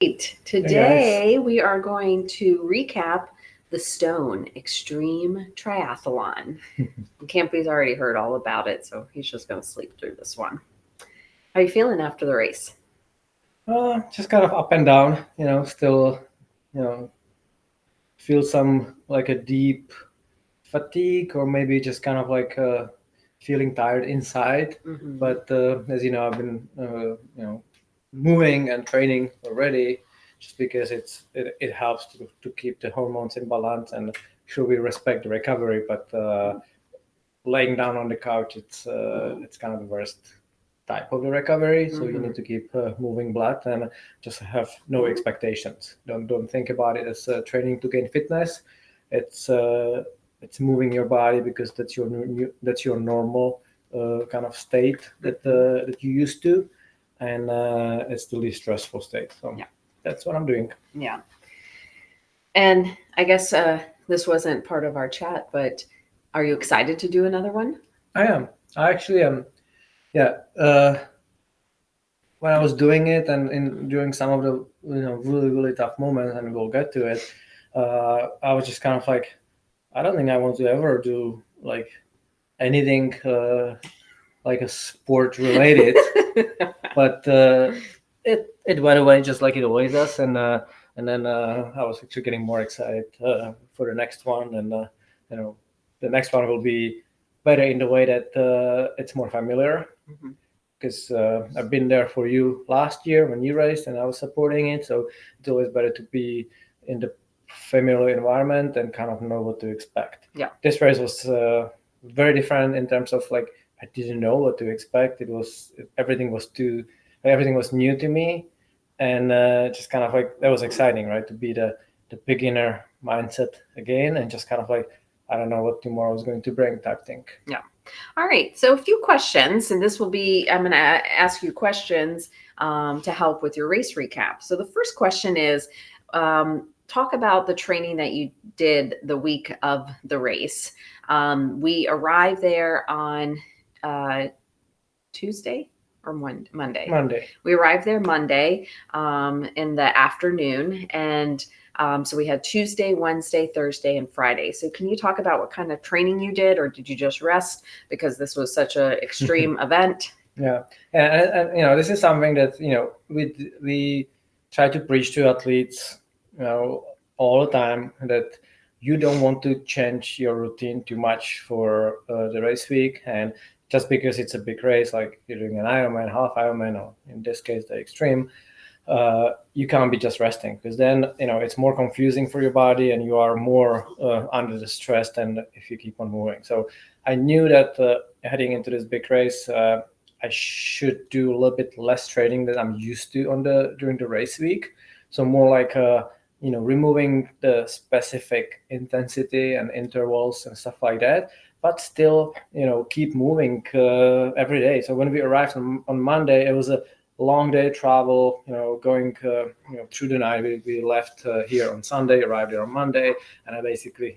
Today we are going to recap the Stone Extreme Triathlon. Campy's already heard all about it, so he's just going to sleep through this one. How are you feeling after the race? Just kind of up and down, still, you know, feel some like a deep fatigue or maybe just kind of like feeling tired inside. Mm-hmm. But as you know, I've been, moving and training already just because it helps to keep the hormones in balance and sure we respect the recovery. But laying down on the couch, it's kind of the worst type of the recovery. So you need to keep moving blood and just have no expectations. Don't think about it as training to gain fitness. It's it's moving your body because that's your normal kind of state that you used to, and it's the least stressful state. So Yeah. that's what I'm doing. Yeah. And I guess this wasn't part of our chat, but are you excited to do another one? I am. I actually am. Yeah. When I was doing it and during some of the really tough moments, and we'll get to it, I was just kind of like, I don't think I want to ever do like anything like a sport related, but it went away just like it always does, and then I was actually getting more excited for the next one, and you know the next one will be better in the way that it's more familiar because I've been there for you last year when you raced and I was supporting it. So it's always better to be in the familiar environment and kind of know what to expect. Yeah. This race was very different in terms of like I didn't know what to expect. Everything was new to me, and just kind of like that was exciting, right? To be the beginner mindset again, and just kind of like I don't know what tomorrow is going to bring type thing. Yeah. All right. So a few questions, and this will be, I'm going to ask you questions to help with your race recap. So the first question is, talk about the training that you did the week of the race. We arrived there on Tuesday or Monday. Monday. We arrived there Monday in the afternoon, and so we had Tuesday, Wednesday, Thursday, and Friday. So can you talk about what kind of training you did, or did you just rest because this was such an extreme event? Yeah, and this is something that we try to preach to athletes, all the time that you don't want to change your routine too much for the race week, and just because it's a big race like you're doing an Ironman, half Ironman, or in this case the extreme, you can't be just resting because then it's more confusing for your body and you are more under the stress than if you keep on moving. So I knew that heading into this big race, I should do a little bit less training than I'm used to during the race week. So more like removing the specific intensity and intervals and stuff like that, but still keep moving every day. So when we arrived on Monday, it was a long day travel, going through the night. We left here on Sunday, arrived here on Monday, and I basically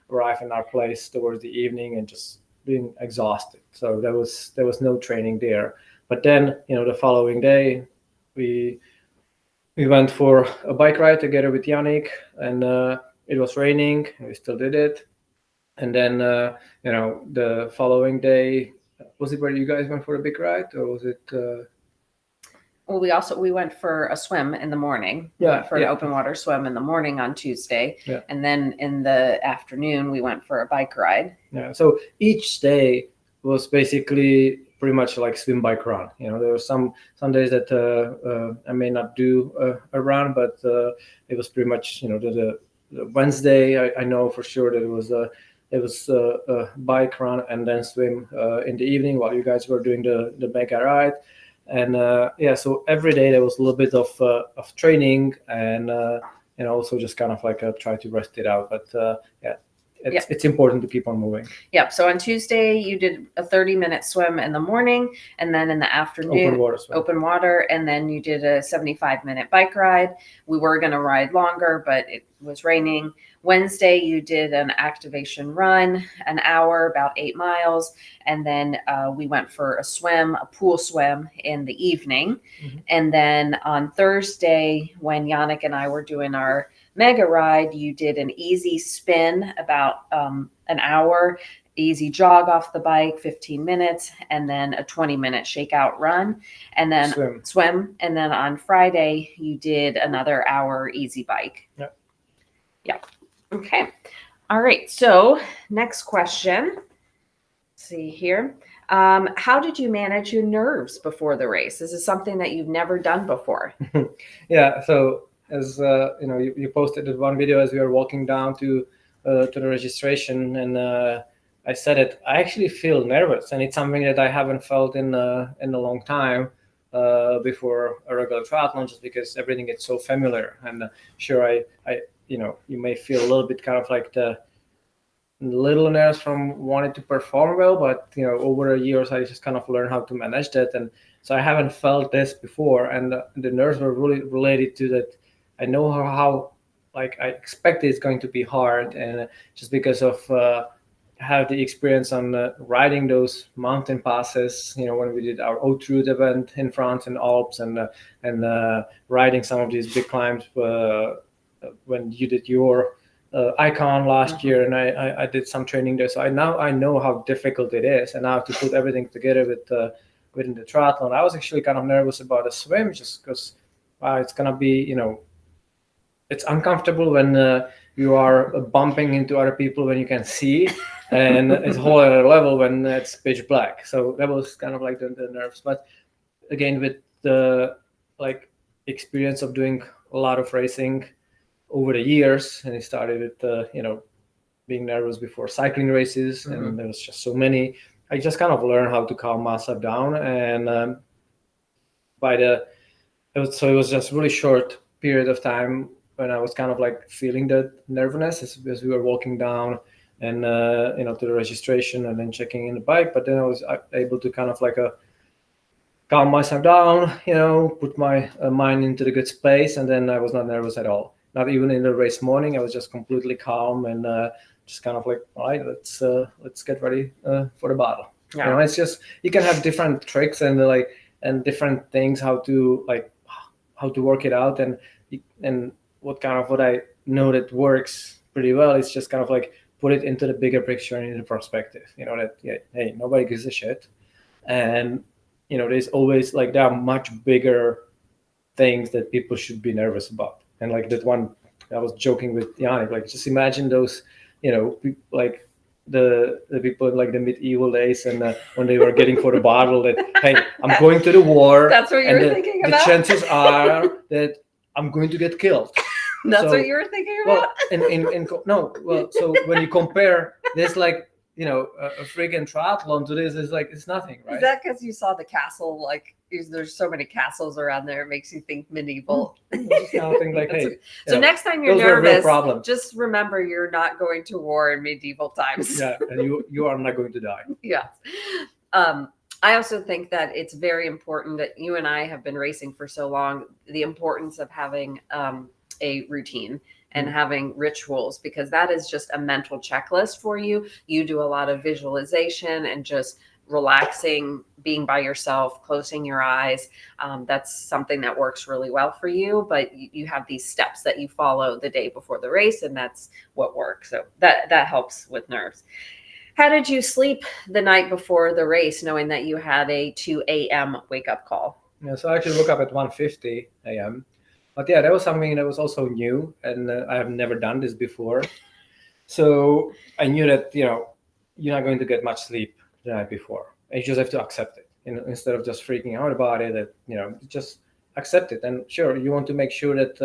arrived in our place towards the evening and just being exhausted. So there was no training there. But then the following day we went for a bike ride together with Yannick, and it was raining. We still did it, and then the following day, was it where you guys went for a big ride, or was it? Well, we went for a swim in the morning. For an open water swim in the morning on Tuesday, and then in the afternoon we went for a bike ride. Yeah. So each day was basically pretty much like swim, bike, run. There were some days that I may not do a run, but it was pretty much the Wednesday. I know for sure that it was a bike run and then swim in the evening while you guys were doing the mega ride. And so every day there was a little bit of training and also just kind of like try to rest it out. But it's important to keep on moving. Yep. So on Tuesday you did a 30-minute swim in the morning, and then in the afternoon open water, and then you did a 75-minute bike ride. We were going to ride longer, but it was raining. Wednesday you did an activation run, an hour, about 8 miles, and then we went for a swim, a pool swim in the evening. Mhm. And then on Thursday, when Yannick and I were doing our mega ride, you did an easy spin about an hour, easy jog off the bike, 15 minutes, and then a 20-minute shakeout run, and then Swim. And then on Friday, you did another hour easy bike. Yeah. Yeah. Okay. All right. So next question. Let's see here. How did you manage your nerves before the race? This is something that you've never done before. Yeah. So as you posted that one video as we were walking down to the registration, and I said it. I actually feel nervous, and it's something that I haven't felt in a long time before a regular triathlon, just because everything is so familiar. And sure, I you may feel a little bit kind of like the little nerves from wanting to perform well, but over the years I just kind of learned how to manage that, and so I haven't felt this before, and the nerves were really related to that. I know how like I expect it's going to be hard, and just because of have the experience on riding those mountain passes, when we did our haute route event in France and Alps, and riding some of these big climbs when you did your icon last year, and I did some training there, so I know how difficult it is, and I have to put everything together within the triathlon. I was actually kind of nervous about a swim, just because it's gonna be it's uncomfortable when you are bumping into other people when you can see, and it's a whole other level when it's pitch black. So that was kind of like the nerves. But again, with the like experience of doing a lot of racing over the years, and it started with being nervous before cycling races, and there was just so many. I just kind of learned how to calm myself down, and it was just really short period of time when I was kind of like feeling that nervousness as we were walking down and to the registration and then checking in the bike. But then I was able to kind of like calm myself down, put my mind into the good space, and then I was not nervous at all. Not even in the race morning, I was just completely calm and just kind of like, all right, let's get ready for the battle. Yeah. It's just you can have different tricks and different things how to work it out, and what I know that works pretty well is just kind of like put it into the bigger picture and into perspective. That hey, nobody gives a shit, and there's always like there are much bigger things that people should be nervous about. And like that one, I was joking with Yannick, like just imagine those, like the people in like the medieval days, and when they were getting for the battle, that hey, I'm going to the war. That's what you were thinking about. The chances are that I'm going to get killed. That's what you were thinking about. So when you compare this, like a freaking triathlon to this, is like it's nothing, right? Is that because you saw the castle? Like, there's so many castles around there, it makes you think medieval. Just kind of think like, hey. So next time you're nervous, just remember you're not going to war in medieval times. Yeah, and you are not going to die. Yeah. I also think that it's very important that you and I have been racing for so long, the importance of having a routine and having rituals, because that is just a mental checklist for you. You do a lot of visualization and just relaxing, being by yourself, closing your eyes. That's something that works really well for you, but you have these steps that you follow the day before the race, and that's what works. So that helps with nerves. How did you sleep the night before the race, knowing that you had a 2 a.m. wake-up call? Yeah, so I actually woke up at 1:50 a.m. But yeah, that was something that was also new, and I have never done this before. So I knew that you're not going to get much sleep the night before. And you just have to accept it, instead of just freaking out about it. That just accept it. And sure, you want to make sure that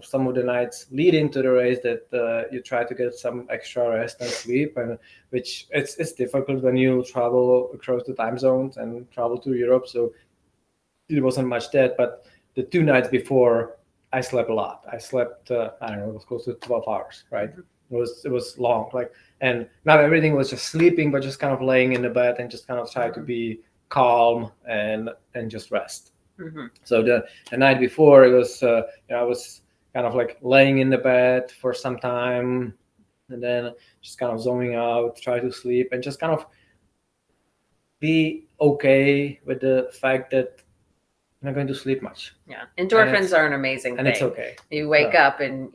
some of the nights lead into the race that you try to get some extra rest and sleep, and which it's difficult when you travel across the time zones and travel to Europe. So it wasn't much that, but the 2 nights before, I slept a lot. I slept, I don't know, it was close to 12 hours, right? It was long, and not everything was just sleeping, but just kind of laying in the bed and just kind of try to be calm and just rest. So the night before, it was, I was kind of like laying in the bed for some time, and then just kind of zoning out, try to sleep, and just kind of be okay with the fact that I'm not going to sleep much. Yeah. Endorphins are an amazing and thing. it's okay. You wake up and,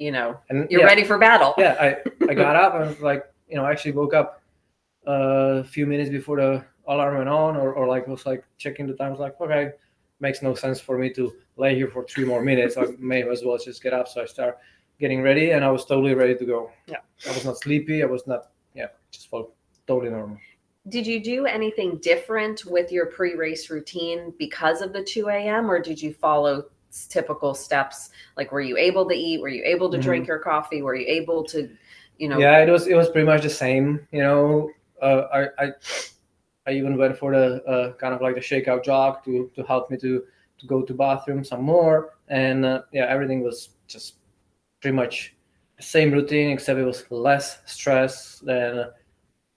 And you're ready for battle. Yeah, I got up and was like, I actually woke up a few minutes before the alarm went on, or like was like checking the time. I was like, okay, makes no sense for me to lay here for 3 more minutes. I may as well just get up. So I start getting ready, and I was totally ready to go. Yeah. I was not sleepy. I was not. Yeah, just felt totally normal. Did you do anything different with your pre-race routine because of the 2 a.m. or did you follow typical steps? Like, were you able to eat? Were you able to drink your coffee? Were you able to, Yeah, it was pretty much the same. I even went for the kind of like the shakeout jog to help me to go to bathroom some more, and yeah, everything was just pretty much the same routine, except it was less stress than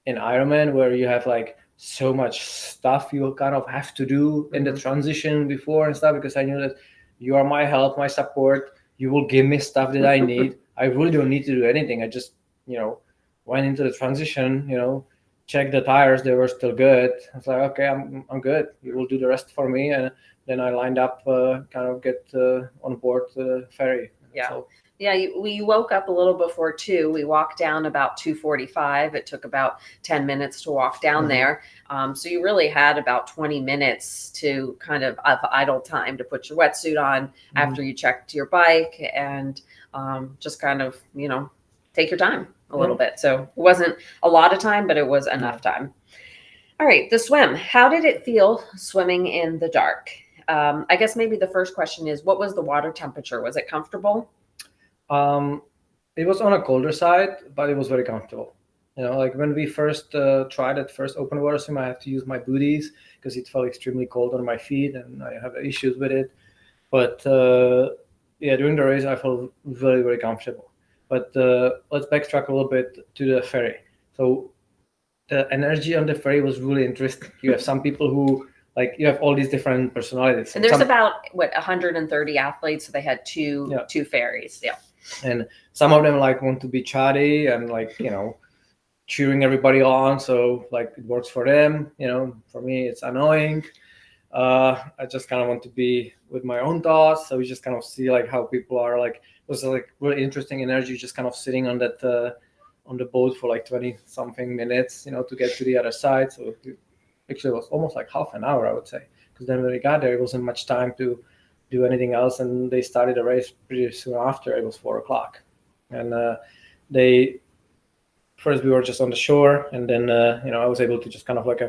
in Ironman, where you have like so much stuff you kind of have to do in the transition before and stuff. Because I knew that you are my help, my support. You will give me stuff that I need. I really don't need to do anything. I just went into the transition. Checked the tires; they were still good. I was like, okay, I'm good. You will do the rest for me, and then I lined up, kind of get on board the ferry. Yeah. So, yeah, we woke up a little before 2. We walked down about 2:45. It took about 10 minutes to walk down there. So you really had about 20 minutes to kind of idle time to put your wetsuit on after you checked your bike and just kind of, take your time a little bit. So it wasn't a lot of time, but it was enough time. All right, the swim. How did it feel swimming in the dark? I guess maybe the first question is, what was the water temperature? Was it comfortable? It was on a colder side, but it was very comfortable. Like when we first tried at first open water swim, I had to use my booties because it felt extremely cold on my feet, and I have issues with it. But yeah, during the race, I felt very, very comfortable. But let's backtrack a little bit to the ferry. So the energy on the ferry was really interesting. You have some people who like you have all these different personalities, and there's about 130 athletes, so they had two ferries. Yeah. And some of them like want to be chatty and like cheering everybody on, so like it works for them. For me it's annoying. I just kind of want to be with my own thoughts, so we just kind of see like how people are. Like it was like really interesting energy just kind of sitting on that on the boat for like 20 something minutes to get to the other side. So actually it was almost like half an hour, I would say, because then when we got there it wasn't much time to do anything else, and they started the race pretty soon after. It was 4 o'clock, and they first we were just on the shore, and then I was able to just kind of like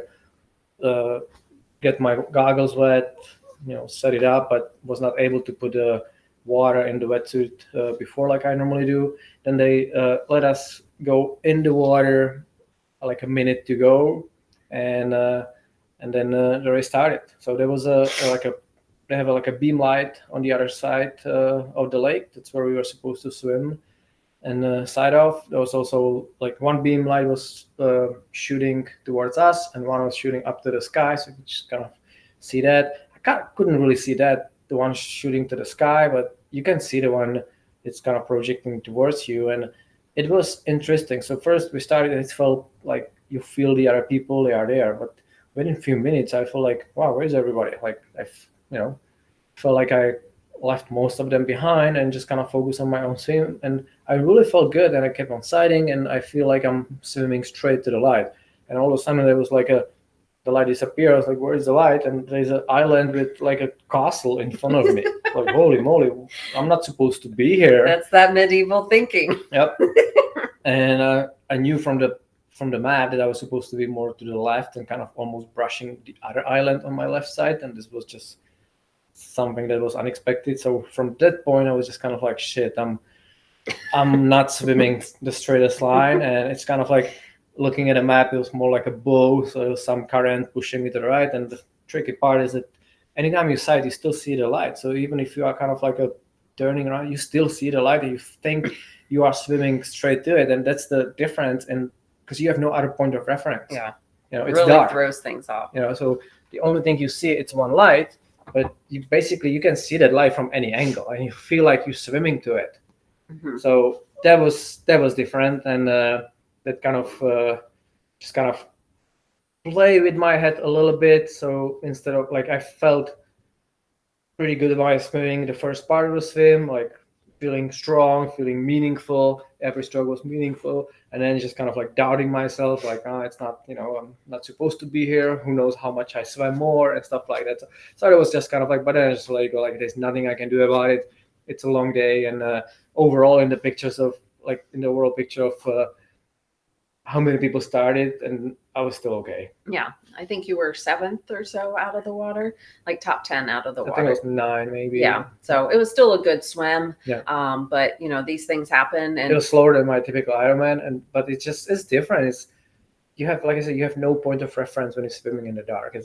get my goggles wet, set it up, but was not able to put the water in the wetsuit before like I normally do. Then they let us go in the water like a minute to go, and then the race started. So there was they have like a beam light on the other side of the lake. That's where we were supposed to swim. And side off, there was also like one beam light was shooting towards us, and one was shooting up to the sky. So you could just kind of see that. Couldn't really see that, the one shooting to the sky, but you can see the one it's kind of projecting towards you. And it was interesting. So first we started, it felt like you feel the other people, they are there. But within a few minutes, I felt like, wow, where's everybody? Like felt like I left most of them behind and just kind of focused on my own swim. And I really felt good, and I kept on sighting, and I feel like I'm swimming straight to the light. And all of a sudden there was like the light disappeared. I was like, where is the light? And there's an island with like a castle in front of me. Like, holy moly, I'm not supposed to be here. That's that medieval thinking. Yep. And I knew from the map that I was supposed to be more to the left and kind of almost brushing the other island on my left side. And this was just something that was unexpected. So from that point, I was just kind of like, shit, I'm not swimming the straightest line. And it's kind of like looking at a map, it was more like a bow. So there was some current pushing me to the right. And the tricky part is that anytime you sight, you still see the light. So even if you are kind of like turning around, you still see the light, and you think you are swimming straight to it. And that's the difference. And because you have no other point of reference. Yeah. It's really dark. Throws things off. So the only thing you see, it's one light, but you can see that light from any angle, and you feel like you're swimming to it. Mm-hmm. So that was different, and that kind of just kind of play with my head a little bit. So instead of like, I felt pretty good about swimming the first part of the swim, like feeling strong, feeling meaningful. Every stroke was meaningful, and then just kind of like doubting myself, like, oh, it's not, I'm not supposed to be here. Who knows how much I swam more and stuff like that. So it was just kind of like, but then I just let it go. Like, there's nothing I can do about it. It's a long day, and overall, in the pictures of like in the world picture of how many people started, and I was still okay. Yeah, I think you were seventh or so out of the water, like top 10 out of the I think water. it was 9, maybe. Yeah, so it was still a good swim. Yeah. But these things happen, It and was slower than my typical Ironman, but it's different. You have, like I said, you have no point of reference when you're swimming in the dark.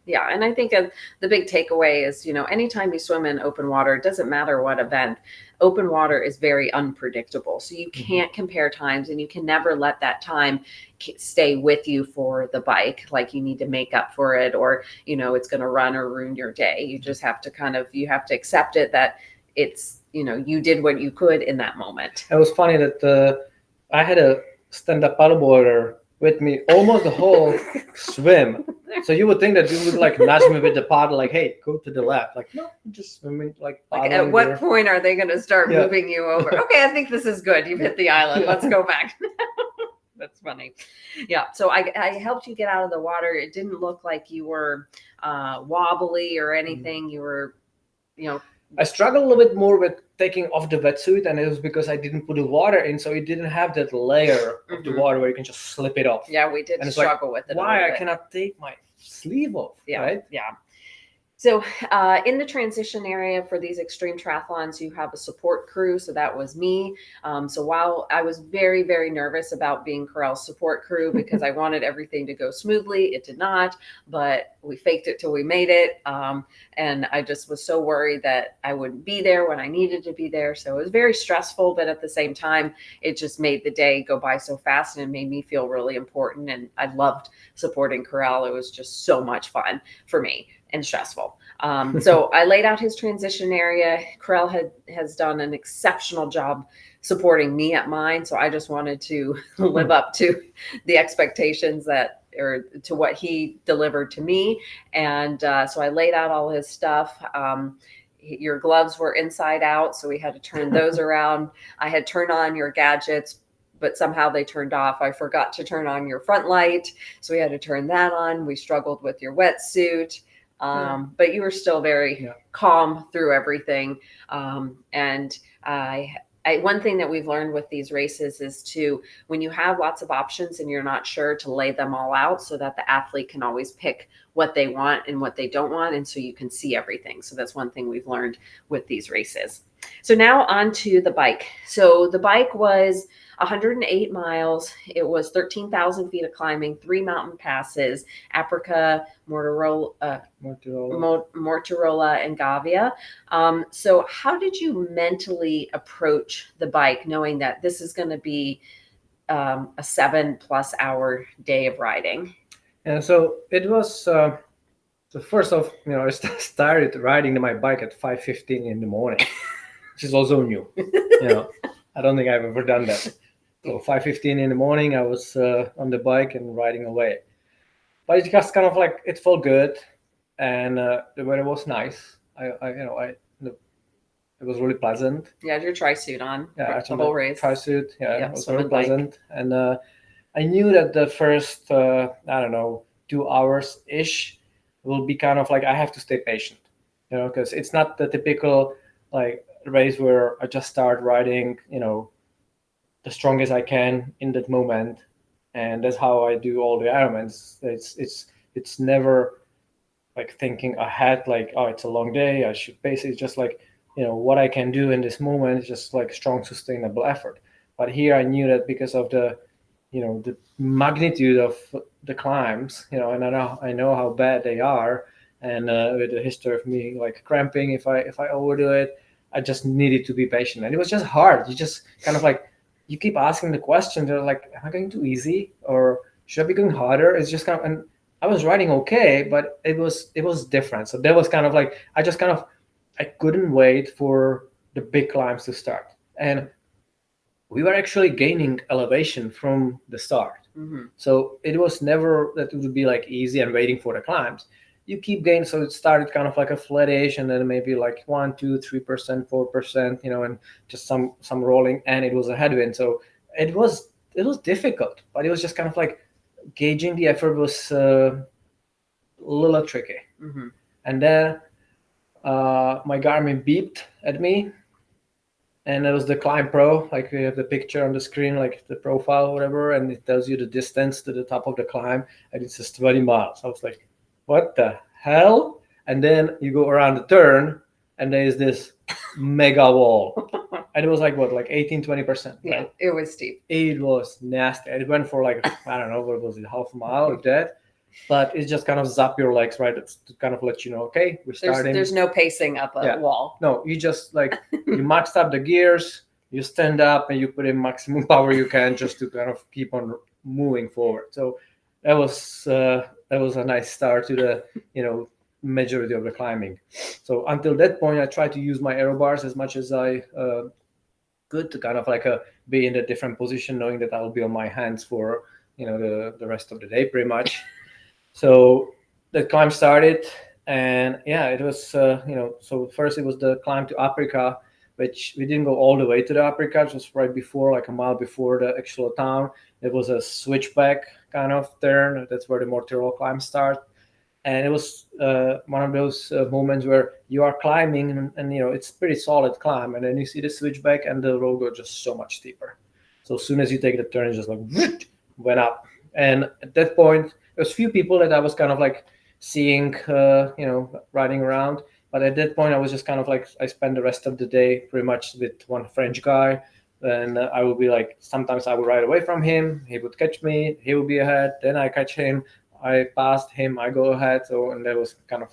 yeah, and I think the big takeaway is, anytime you swim in open water, it doesn't matter what event, open water is very unpredictable. So you can't compare times, and you can never let that time stay with you for the bike. Like, you need to make up for it, or, it's going to run or ruin your day. You just have to you have to accept it, that it's, you did what you could in that moment. It was funny that I had a stand-up paddleboarder with me almost the whole swim. So you would think that you would like nudge me with the paddle, like, "Hey, go to the left." Like, no, I'm just swimming, like at what there. point are they going to start moving you over? Okay, I think this is good. You've hit the island. Let's go back. That's funny. Yeah. So I helped you get out of the water. It didn't look like you were wobbly or anything. You were, I struggled a little bit more with taking off the wetsuit, and it was because I didn't put the water in, so it didn't have that layer of the water where you can just slip it off. Yeah, we did struggle with it. Why I cannot take my sleeve off? Yeah, right? Yeah. So in the transition area for these extreme triathlons, you have a support crew. So that was me. So while I was very, very nervous about being Karel's support crew because I wanted everything to go smoothly, it did not, but we faked it till we made it. And I just was so worried that I wouldn't be there when I needed to be there. So it was very stressful, but at the same time, it just made the day go by so fast, and it made me feel really important. And I loved supporting Karel. It was just so much fun for me and stressful. So I laid out his transition area. Karel has done an exceptional job supporting me at mine. So I just wanted to live up to the expectations or to what he delivered to me. And so I laid out all his stuff. Your gloves were inside out, so we had to turn those around. I had turned on your gadgets, but somehow they turned off. I forgot to turn on your front light, so we had to turn that on. We struggled with your wetsuit. But you were still very calm through everything. And one thing that we've learned with these races is when you have lots of options and you're not sure, to lay them all out so that the athlete can always pick what they want and what they don't want. And so you can see everything. So that's one thing we've learned with these races. So now on to the bike. So the bike was 108 miles. It was 13,000 feet of climbing, 3 mountain passes, Aprica, Mortorola, and Gavia. So how did you mentally approach the bike, knowing that this is going to be a 7+ hour day of riding? And so it was. So first off, I started riding my bike at 5:15 in the morning, which is also new. I don't think I've ever done that. So 5:15 in the morning, I was on the bike and riding away. But it just kind of like, it felt good, and the weather was nice. It was really pleasant. You had your tri-suit on. Yeah, the whole race. Tri-suit, it was very pleasant, and I knew that the first 2 hours ish will be kind of like, I have to stay patient, because it's not the typical like race where I just start riding, the strongest I can in that moment, and that's how I do all the Ironmans. It's never like thinking ahead, like, oh, it's a long day, I should pace it. Just like, what I can do in this moment is just like strong, sustainable effort. But here I knew that because of the magnitude of the climbs, and I know how bad they are, and with the history of me like cramping if I overdo it, I just needed to be patient, and it was just hard. You just kind of like, you keep asking the question, they're like, am I going too easy, or should I be going harder? It's just kind of, and I was riding okay, but it was different. So that was kind of like, I couldn't wait for the big climbs to start. And we were actually gaining elevation from the start. Mm-hmm. So it was never that it would be like easy and waiting for the climbs. You keep gaining, so it started kind of like a flattish, and then maybe like 1, 2, 3%, 4%, and just some rolling, and it was a headwind. So it was difficult, but it was just kind of like gauging the effort was a little tricky. Mm-hmm. And then my Garmin beeped at me, and it was the Climb Pro. Like we have the picture on the screen, like the profile or whatever, and it tells you the distance to the top of the climb, and it says 20 miles. I was like, what the hell? And then you go around the turn, and there is this mega wall. And it was like what, like 18-20%, Yeah, right? it was steep. It was nasty. It went for like, I don't know, what was it, half a mile or that? But it just kind of zap your legs, right? It's to kind of let you know, okay, we're starting. There's no pacing up a wall. No, you just like you maxed up the gears, you stand up and you put in maximum power you can just to kind of keep on moving forward. So that was a nice start to the majority of the climbing. So until that point, I tried to use my aerobars as much as I could to kind of like be in a different position, knowing that I'll be on my hands for the rest of the day pretty much. So the climb started, and yeah, it was so first it was the climb to Africa, which we didn't go all the way to the Africa, just right before, like a mile before the actual town. It was a switchback kind of turn. That's where the Mortirolo climb starts. And it was one of those moments where you are climbing, and it's pretty solid climb, and then you see the switchback and the road goes just so much steeper. So as soon as you take the turn, it just like went up. And at that point, there's few people that I was kind of like seeing, riding around. But at that point, I was just kind of like, I spent the rest of the day pretty much with one French guy. And I would be like, sometimes I would ride away from him. He would catch me. He would be ahead. Then I catch him. I passed him. I go ahead. So, and that was kind of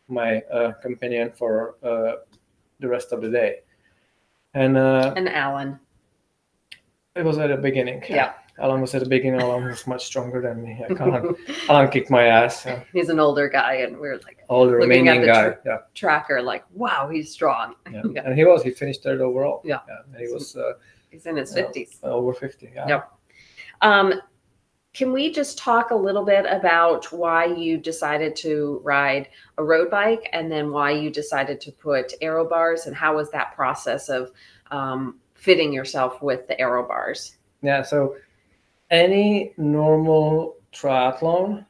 my companion for the rest of the day. And Alan. It was at the beginning. Yeah. Alan was at the beginning. Alan was much stronger than me. Alan kicked my ass. Yeah. He's an older guy, and we were like older Romanian guy. Tracker, like, wow, he's strong. Yeah. Yeah. And he finished third overall. Yeah. And he was. He's in his 50s. Over 50. Yeah. Yep. Can we just talk a little bit about why you decided to ride a road bike, and then why you decided to put aerobars, and how was that process of fitting yourself with the aerobars? Yeah, so any normal triathlon,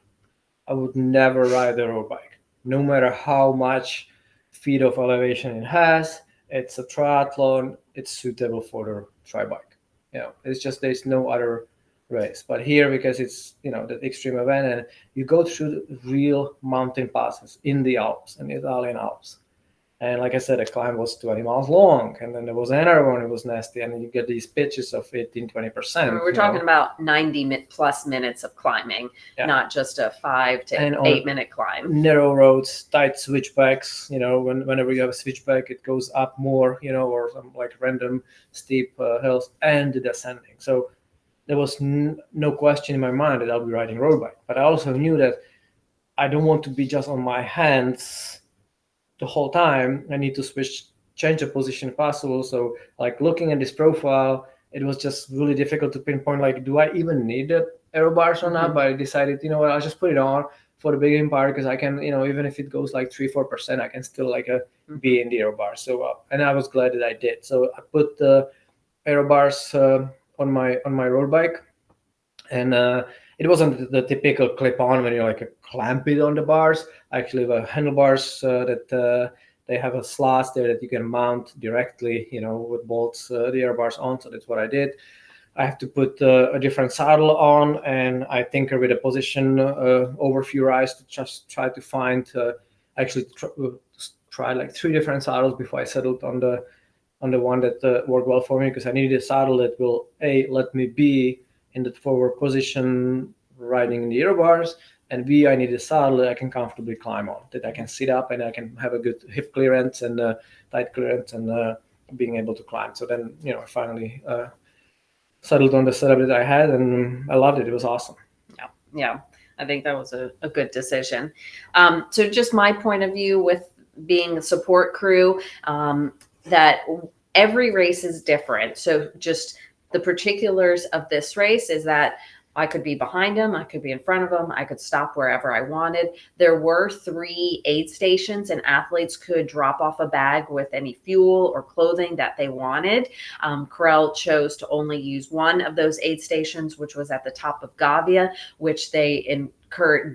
I would never ride a road bike, no matter how much feet of elevation it has. It's a triathlon, it's suitable for the tri bike. It's just there's no other race. But here, because it's the extreme event, and you go through the real mountain passes in the Alps, in the Italian Alps. And like I said, the climb was 20 miles long, and then there was another one. It was nasty, and you get these pitches of 18-20%. We're talking about 90 plus minutes of climbing, not just a 5 to 8 minute climb. Narrow roads, tight switchbacks. Whenever you have a switchback, it goes up more. Or some like random steep hills, and the descending. So there was no question in my mind that I'll be riding road bike. But I also knew that I don't want to be just on my hands the whole time. I need to change the position if possible. So like looking at this profile, it was just really difficult to pinpoint, like, do I even need the aerobars or not? But I decided, I'll just put it on for the beginning part, because I can, even if it goes like 3-4%, I can still like be in the aerobars. So and I was glad that I did. So I put the aerobars on my road bike, and it wasn't the typical clip-on when you like clamp it on the bars. Actually, the handlebars that they have a slots there that you can mount directly, with bolts, the aerobars on. So that's what I did. I have to put a different saddle on, and I tinker with a position over a few rides to just try to find. Actually, try like 3 different saddles before I settled on the one that worked well for me, because I needed a saddle that will let me be in the forward position riding in the aerobars, and B, I need a saddle that I can comfortably climb on, that I can sit up and I can have a good hip clearance and tight clearance, and being able to climb. So then, I finally settled on the setup that I had, and I loved it. It was awesome. Yeah. I think that was a good decision. So just my point of view with being a support crew, that every race is different. So just The particulars of this race is that I could be behind him, I could be in front of him, I could stop wherever I wanted. There were 3 aid stations, and athletes could drop off a bag with any fuel or clothing that they wanted. Karel chose to only use one of those aid stations, which was at the top of Gavia, which they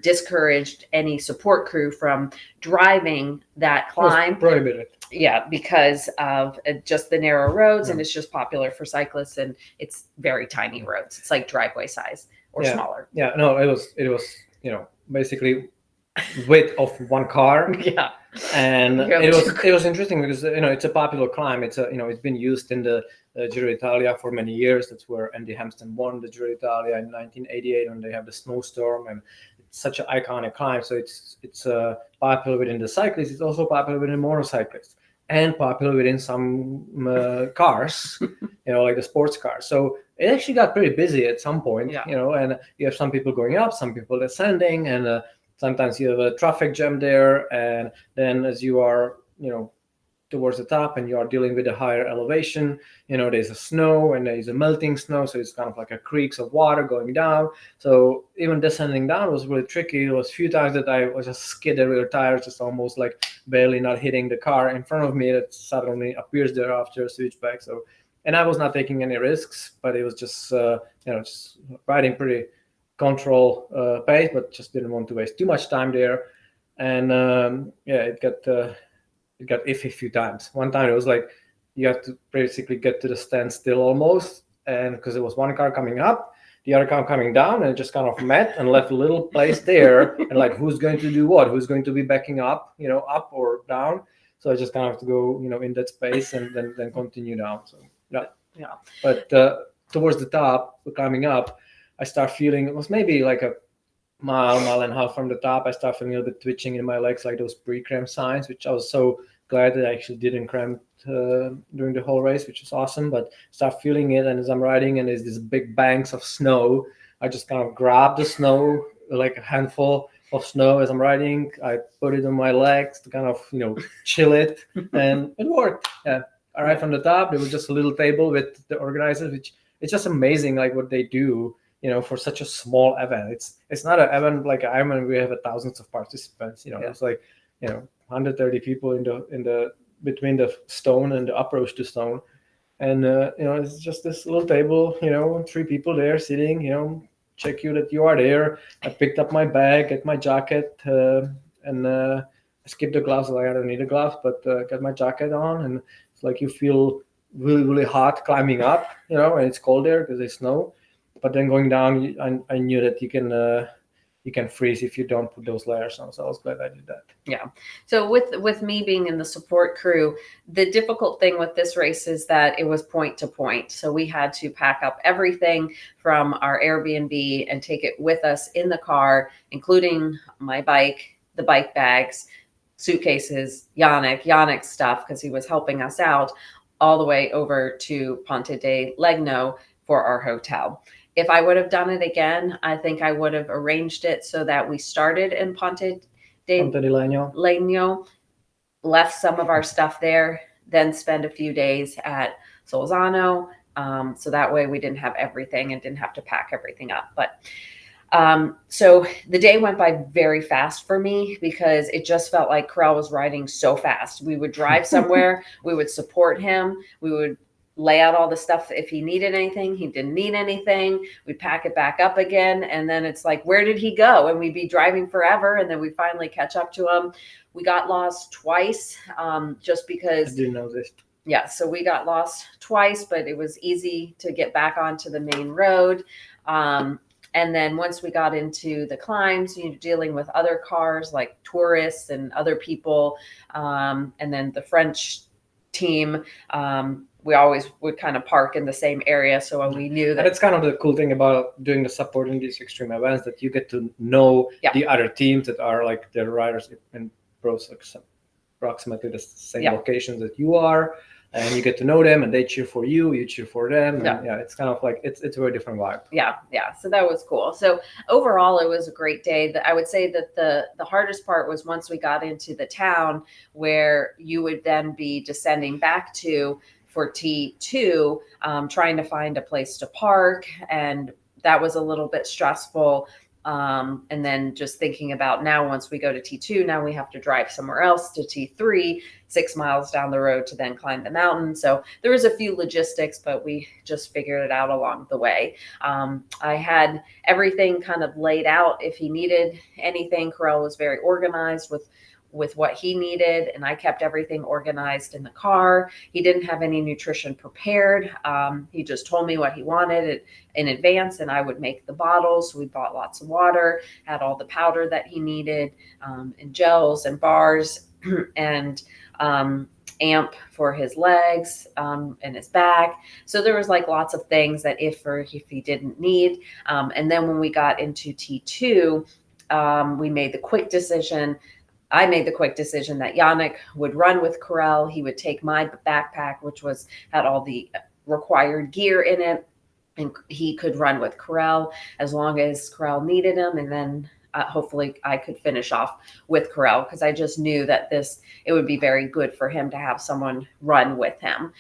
discouraged any support crew from driving that It was climb. prohibited. Yeah, because of just the narrow roads, and Yeah. it's just popular for cyclists, and it's very tiny roads. It's like driveway size or Yeah. smaller. Yeah, no, it was basically width of one car. Yeah. And Yeah. it was interesting because it's a popular climb. It's been used in the Giro d'Italia for many years. That's where Andy Hampsten won the Giro d'Italia in 1988 when they have the snowstorm, and it's such an iconic climb. So it's popular within the cyclists. It's also popular within motorcyclists and popular within some cars, like the sports cars. So it actually got pretty busy at some point, Yeah. and you have some people going up, some people descending, and sometimes you have a traffic jam there. And then as you are, towards the top and you are dealing with a higher elevation, there's a snow and there's a melting snow. So it's kind of like a creeks of water going down. So even descending down was really tricky. There was a few times that I was just skidded with the tires, just almost like barely not hitting the car in front of me that suddenly appears there after a switchback. So, and I was not taking any risks, but it was just, just riding pretty control pace, but just didn't want to waste too much time there. And it got iffy a few times. One time it was like you have to basically get to the standstill almost, and because there was one car coming up, the other car coming down, and it just kind of met and left a little place there, and like who's going to do what? Who's going to be backing up, up or down? So I just kind of have to go, in that space and then continue down. So yeah. But towards the top, climbing up, I start feeling it was maybe like a mile and a half from the top. I start feeling a little bit twitching in my legs, like those pre-cramp signs, which I was so glad that I actually didn't cramp during the whole race, which was awesome. But start feeling it, and as I'm riding, and there's these big banks of snow, I just kind of grab the snow, like a handful of snow as I'm riding. I put it on my legs to kind of, chill it, and it worked. Yeah. I arrived on the top. There was just a little table with the organizers, which it's just amazing, like what they do, for such a small event. It's not an event like Ironman. We have thousands of participants. It's like 130 people in the between the stone and the approach to stone, and it's just this little table. 3 people there sitting. Check you that you are there. I picked up my bag, get my jacket, and I skipped the gloves. Like I don't need a glove, but got my jacket on, and it's like you feel really really hot climbing up. And it's cold there because there's snow. But then going down, I knew that you can freeze if you don't put those layers on. So I was glad I did that. Yeah. So with me being in the support crew, the difficult thing with this race is that it was point to point. So we had to pack up everything from our Airbnb and take it with us in the car, including my bike, the bike bags, suitcases, Yannick's stuff, because he was helping us out, all the way over to Ponte di Legno for our hotel. If I would have done it again, I think I would have arranged it so that we started in Ponte di Legno, left some of our stuff there, then spend a few days at Solzano. So that way we didn't have everything and didn't have to pack everything up. But so the day went by very fast for me because it just felt like Karel was riding so fast. We would drive somewhere, we would support him, we would lay out all the stuff if he needed anything. He didn't need anything. We'd pack it back up again. And then it's like, where did he go? And we'd be driving forever. And then we finally catch up to him. We got lost twice just because. I didn't know this. Yeah, so we got lost twice, but it was easy to get back onto the main road. And then once we got into the climbs, dealing with other cars like tourists and other people, and then the French team, we always would kind of park in the same area. So we knew that. And it's kind of the cool thing about doing the support in these extreme events, that you get to know the other teams that are like the riders in approximately the same locations that you are. And you get to know them, and they cheer for you, you cheer for them. And it's kind of like, it's a very different vibe. Yeah. So that was cool. So overall, it was a great day. I would say that the hardest part was once we got into the town where you would then be descending back to for T2, trying to find a place to park, and that was a little bit stressful. And then just thinking about now, once we go to T2, now we have to drive somewhere else to T3, 6 miles down the road to then climb the mountain. So there was a few logistics, but we just figured it out along the way. I had everything kind of laid out. If he needed anything, Karel was very organized with what he needed, and I kept everything organized in the car. He didn't have any nutrition prepared. He just told me what he wanted in advance, and I would make the bottles. We bought lots of water, had all the powder that he needed, and gels and bars, and amp for his legs, and his back. So there was like lots of things that if he didn't need. And then when we got into T2, we made the quick decision. I made the quick decision that Yannick would run with Karel. He would take my backpack, which had all the required gear in it, and he could run with Karel as long as Karel needed him. And then hopefully I could finish off with Karel, because I just knew that it would be very good for him to have someone run with him.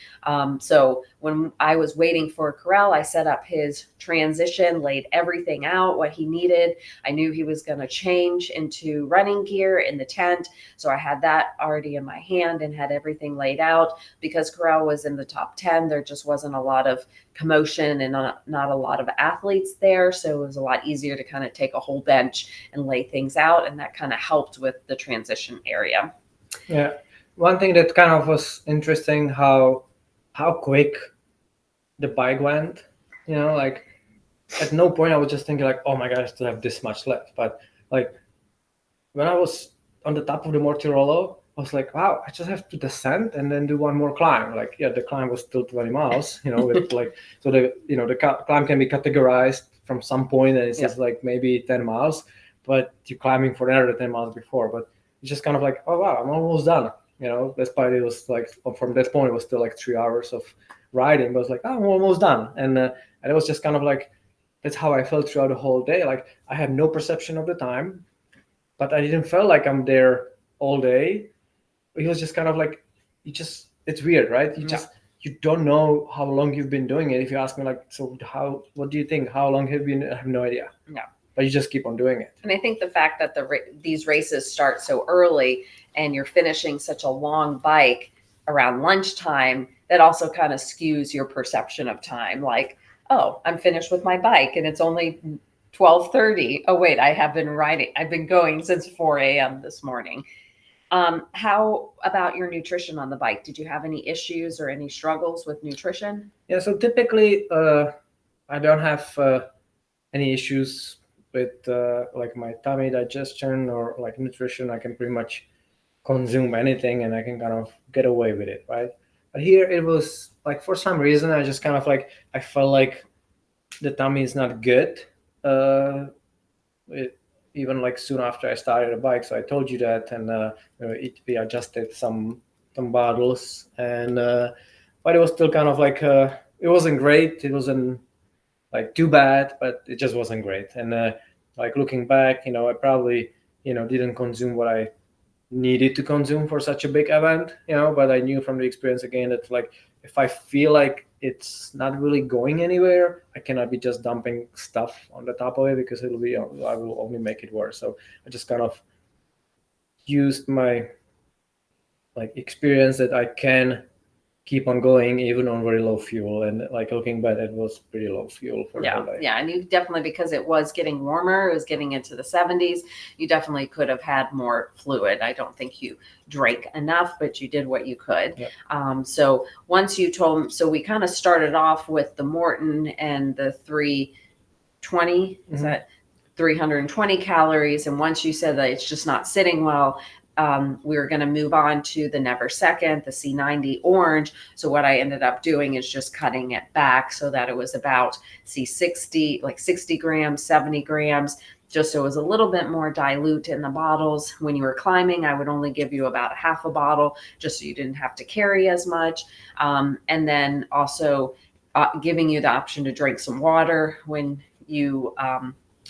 So when I was waiting for Karel, I set up his transition, laid everything out, what he needed. I knew he was going to change into running gear in the tent. So I had that already in my hand and had everything laid out. Because Karel was in the top 10, there just wasn't a lot of commotion and not a lot of athletes there. So it was a lot easier to kind of take a whole bench and lay things out. And that kind of helped with the transition area. Yeah. One thing that kind of was interesting, how quick the bike went, like at no point I was just thinking like, oh my God, I still have this much left. But like when I was on the top of the Mortirolo, I was like, wow, I just have to descend and then do one more climb. Like, yeah, the climb was still 20 miles, with like, so the climb can be categorized from some point, and it says like maybe 10 miles, but you're climbing for another 10 miles before. But it's just kind of like, oh wow, I'm almost done. Despite it was like, from that point, it was still like 3 hours of riding, but I was like, oh, I'm almost done. And it was just kind of like, that's how I felt throughout the whole day. Like I had no perception of the time, but I didn't feel like I'm there all day. It was just kind of like, it's weird, right? You don't know how long you've been doing it. If you ask me like, so what do you think? How long have you been? I have no idea. No. But you just keep on doing it. And I think the fact that these races start so early and you're finishing such a long bike around lunchtime, that also kind of skews your perception of time. Like, oh, I'm finished with my bike and it's only 12:30. Oh, wait, I have been riding. I've been going since 4 a.m. this morning. How about your nutrition on the bike? Did you have any issues or any struggles with nutrition? Yeah, so typically I don't have any issues with like my tummy digestion or like nutrition. I can pretty much consume anything and I can kind of get away with it, right? But here it was like, for some reason, I just kind of like, I felt like the tummy is not good. Even like soon after I started the bike, so I told you that, and we adjusted some bottles, and but it was still kind of like it wasn't great. It wasn't like too bad, but it just wasn't great. And like looking back, I probably didn't consume what I needed to consume for such a big event, but I knew from the experience again that like if I feel like it's not really going anywhere, I cannot be just dumping stuff on the top of it, because I will only make it worse. So I just kind of used my like experience that I can keep on going even on very low fuel, and like looking back, it was pretty low fuel for the whole day. Yeah, and you definitely, because it was getting warmer, it was getting into the 70s, you definitely could have had more fluid. I don't think you drank enough, but you did what you could. Yeah. So once you told, so we kind of started off with the Morton and the 320, is that 320 calories, and once you said that it's just not sitting well, we were going to move on to the Never Second, the C90 orange. So what I ended up doing is just cutting it back so that it was about C60, like 60 grams, 70 grams, just so it was a little bit more dilute in the bottles. When you were climbing, I would only give you about half a bottle, just so you didn't have to carry as much. And then also giving you the option to drink some water when you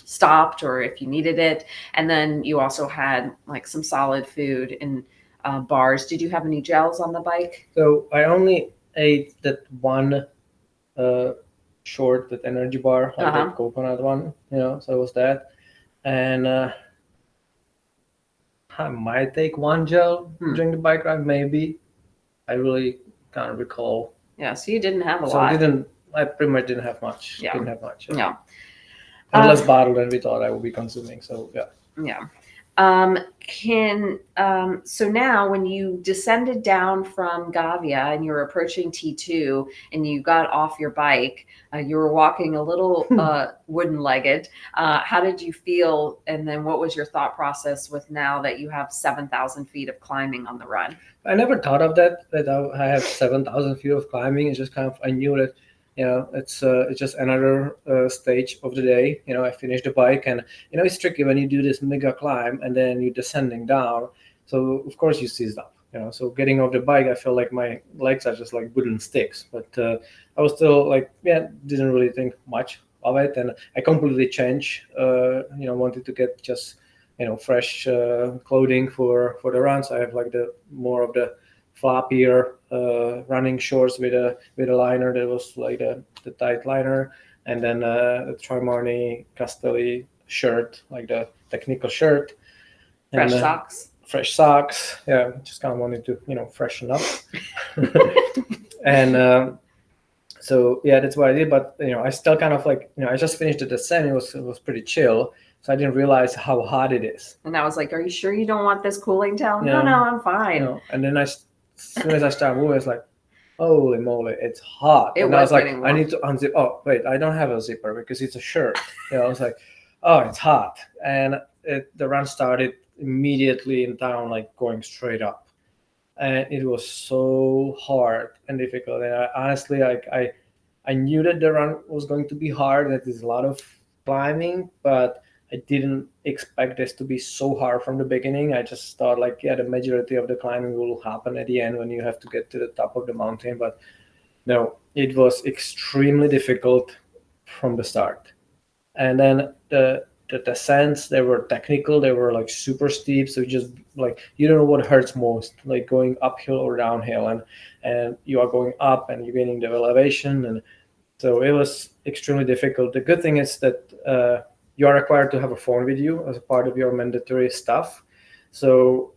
stopped or if you needed it. And then you also had like some solid food and bars. Did you have any gels on the bike? So I only ate that one uh, short that energy bar, like Uh-huh. that coconut one, so it was that. And I might take one gel Hmm. during the bike ride, maybe. I really can't recall. Yeah, so you didn't have a So lot. I pretty much didn't have much. Yeah. Yeah. Yeah. And Uh, less bottle than we thought I would be consuming. So yeah. yeah. So now when you descended down from Gavia and you were approaching T2 and you got off your bike, you were walking a little wooden legged. How did you feel? And then what was your thought process with now that you have 7,000 feet of climbing on the run? I never thought of that I have 7,000 feet of climbing. It's just kind of I knew that it's just another stage of the day. I finished the bike, and it's tricky when you do this mega climb and then you're descending down. So of course you see stuff. So getting off the bike, I felt like my legs are just like wooden sticks. But I was still like, yeah, didn't really think much of it, and I completely changed. Wanted to get just fresh clothing for the runs. I have like the more of the floppier running shorts with a liner that was like the tight liner, and then the Trimarni Castelli shirt, like the technical shirt, and Fresh socks. fresh socks. Yeah, just kind of wanted to freshen up, and so yeah, that's what I did. But I still kind of like I just finished the descent. It was pretty chill, so I didn't realize how hot it is. And I was like, "Are you sure you don't want this cooling towel?" No, Yeah, no, I'm fine. and then as soon as I started moving, it's like, holy moly, it's hot. It And I was was like, getting I warm. need to unzip. Oh wait, I don't have a zipper because it's a shirt. I was like, oh, it's hot, and the run started immediately in town, like going straight up, and it was so hard and difficult. And honestly, like I knew that the run was going to be hard. That is a lot of climbing, but I didn't expect this to be so hard from the beginning. I just thought like, yeah, the majority of the climbing will happen at the end when you have to get to the top of the mountain. But no, it was extremely difficult from the start. And then the descents, they were technical, they were like super steep, so you just like you don't know what hurts most, like going uphill or downhill, and you are going up and you're gaining the elevation, and so it was extremely difficult. The good thing is that you are required to have a phone with you as a part of your mandatory stuff. So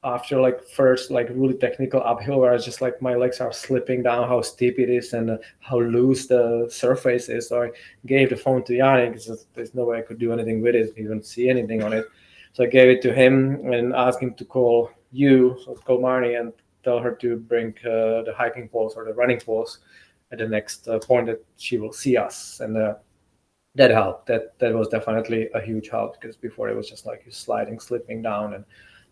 after like first like really technical uphill where I was just like my legs are slipping down, how steep it is and how loose the surface is. So I gave the phone to Yannick because there's no way I could do anything with it, even see anything on it. So I gave it to him and asked him to call you, so call Marnie and tell her to bring the hiking poles or the running poles at the next point that she will see us. And that helped. That was definitely a huge help because before it was just like you sliding, slipping down, and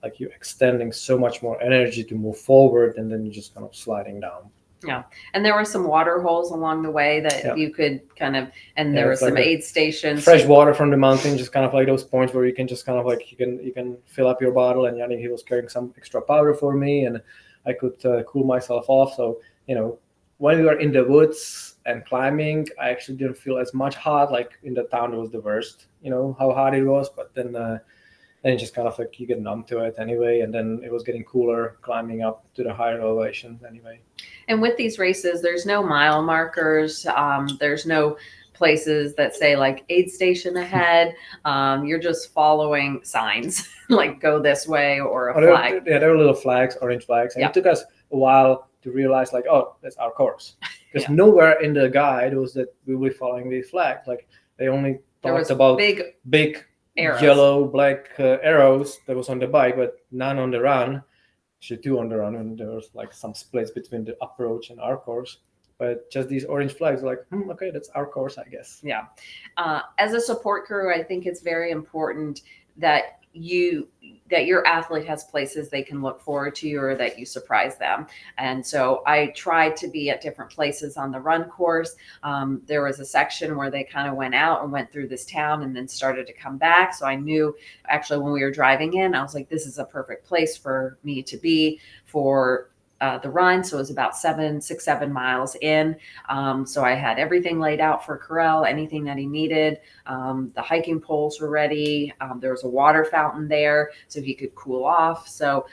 like you extending so much more energy to move forward, and then you're just kind of sliding down. Yeah. And there were some water holes along the way that Yeah. you could kind of, and Yeah, there were it's like some the aid stations. fresh water from the mountain, just kind of like those points where you can just kind of like you can fill up your bottle. And Yannick, he was carrying some extra powder for me, and I could cool myself off. So when we were in the woods and climbing, I actually didn't feel as much hot. Like in the town, it was the worst. How hot it was, but then just kind of like you get numb to it anyway. And then it was getting cooler climbing up to the higher elevations anyway. And with these races, there's no mile markers. There's no places that say like aid station ahead. You're just following signs like go this way or a flag. There were little flags, orange flags, and Yeah. it took us a while to realize like, oh, that's our course, because Yeah. nowhere in the guide was that we were following these flags. Like they only There was talked about big arrows. yellow, black arrows that was on the bike, but none on the run. Actually, two on the run, and there was like some splits between the approach and our course. But just these orange flags, like, okay, that's our course, I guess. Yeah. As a support crew, I think it's very important that your athlete has places they can look forward to or that you surprise them. And so I tried to be at different places on the run course. There was a section where they kind of went out and went through this town and then started to come back. So I knew actually when we were driving in, I was like, this is a perfect place for me to be for the run. So it was about 7 miles in. So I had everything laid out for Karel, anything that he needed. The hiking poles were ready. There was a water fountain there so he could cool off. So,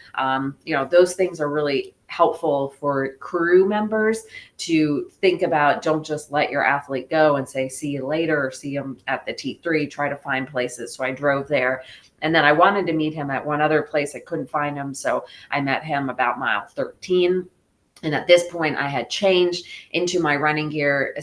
those things are really helpful for crew members to think about. Don't just let your athlete go and say see you later, or see him at the T3. Try to find places. So I drove there, and then I wanted to meet him at one other place. I couldn't find him, so I met him about mile 13. And at this point I had changed into my running gear.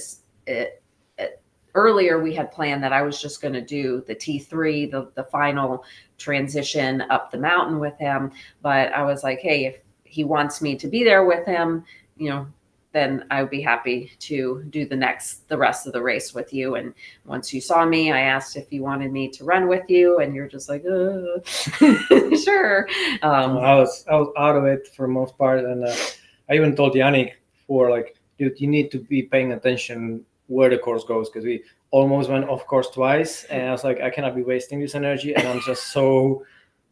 Earlier we had planned that I was just going to do the T3, the final transition up the mountain with him. But I was like, hey, if he wants me to be there with him, then I would be happy to do the rest of the race with you. And once you saw me, I asked if you wanted me to run with you, and you're just like, sure. I was out of it for the most part, and I even told Yannick for like, dude, you need to be paying attention where the course goes, because we almost went off course twice, and I was like, I cannot be wasting this energy, and I'm just so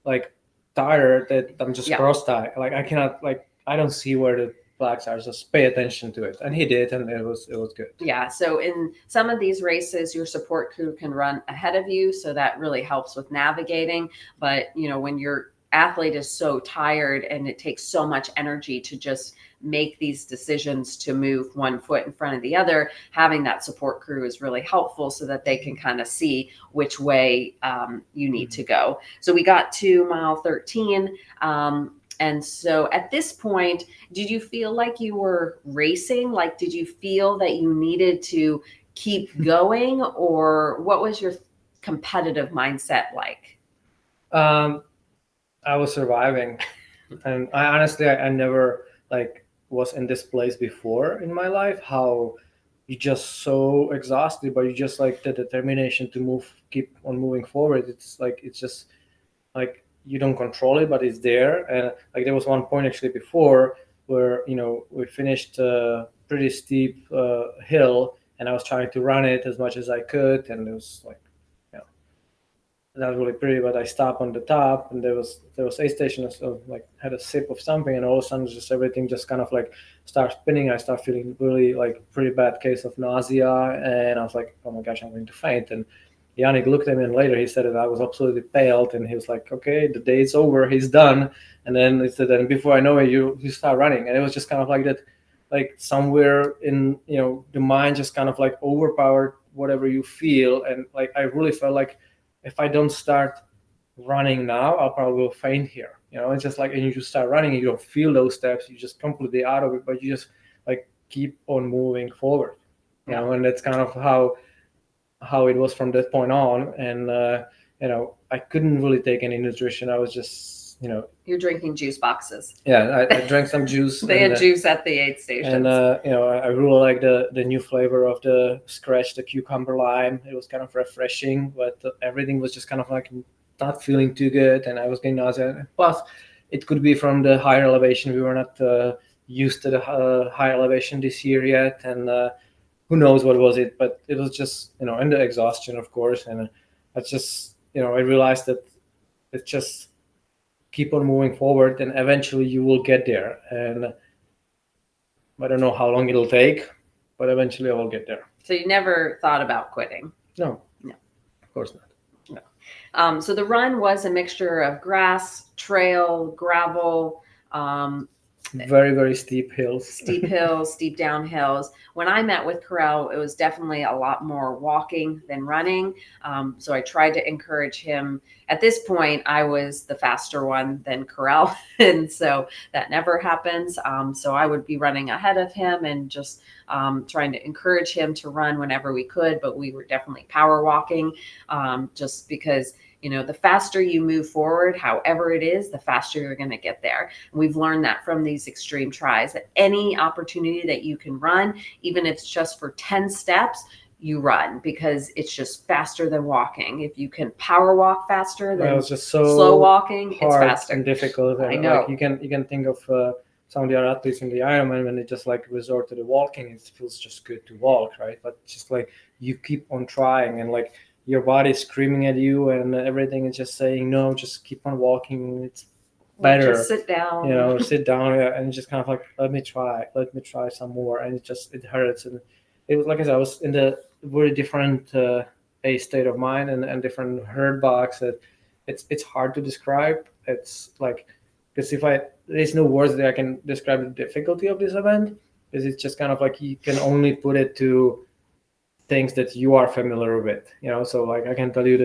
like tired that I'm just cross-tied. Like I cannot, like I don't see where the flags are. Just pay attention to it, and he did, and it was good. Yeah. So in some of these races, your support crew can run ahead of you, so that really helps with navigating. But when your athlete is so tired and it takes so much energy to just make these decisions to move one foot in front of the other, having that support crew is really helpful so that they can kind of see which way you need to go. So we got to mile 13. And so at this point, did you feel like you were racing? Like, did you feel that you needed to keep going, or what was your competitive mindset like? I was surviving, and I honestly, I never like was in this place before in my life. How you just so exhausted, but you just like the determination to keep on moving forward. It's just like you don't control it, but it's there. And like there was one point actually before where we finished a pretty steep hill, and I was trying to run it as much as I could, and it was like that was really pretty. But I stopped on the top, and there was aid station, so like had a sip of something, and all of a sudden just everything just kind of like starts spinning. I start feeling really like pretty bad case of nausea, and I was like, oh my gosh, I'm going to faint. And Yannick looked at me, and later he said that I was absolutely pale, and he was like, okay, the day's over, he's done. And then he said, and before I know it, you start running. And it was just kind of like that, like somewhere in the mind just kind of like overpowered whatever you feel. And like I really felt like if I don't start running now, I'll probably will faint here. It's just like, and you just start running and you don't feel those steps, you just completely out of it, but you just like keep on moving forward. And that's kind of how it was from that point on. And I couldn't really take any nutrition. I was just You're drinking juice boxes. Yeah, I drank some juice. They had juice at the aid station. And I really like the new flavor of the Scratch, the cucumber lime. It was kind of refreshing, but everything was just kind of like not feeling too good, and I was getting nausea. Plus, it could be from the higher elevation. We were not used to the high elevation this year yet, and who knows what was it, but it was just and the exhaustion, of course. And I just I realized that it's just keep on moving forward, and eventually you will get there. And I don't know how long it'll take, but eventually I will get there. So you never thought about quitting? No, of course not. No. So the run was a mixture of grass, trail, gravel, very, very steep hills. Steep hills, steep downhills. When I met with Karel, it was definitely a lot more walking than running. So I tried to encourage him. At this point, I was the faster one than Karel, and so that never happens. So I would be running ahead of him and just trying to encourage him to run whenever we could, but we were definitely power walking, just because the faster you move forward, however it is, the faster you're going to get there. And we've learned that from these extreme tries, that any opportunity that you can run, even if it's just for 10 steps, you run, because it's just faster than walking. If you can power walk faster than it's just so slow walking, it's faster and difficult. And I know. Like you can think of some of the other athletes in the Ironman, when they just like resort to the walking, it feels just good to walk, right? But just like you keep on trying, and like your body is screaming at you, and everything is just saying, no, just keep on walking. It's better. Just sit down. Sit down, and just kind of like, let me try some more. And it hurts. And it was, like I said, I was in the very different a state of mind and different hurt box that it's hard to describe. It's like because there's no words that I can describe the difficulty of this event, because it's just kind of like you can only put it to things that you are familiar with, so like I can tell you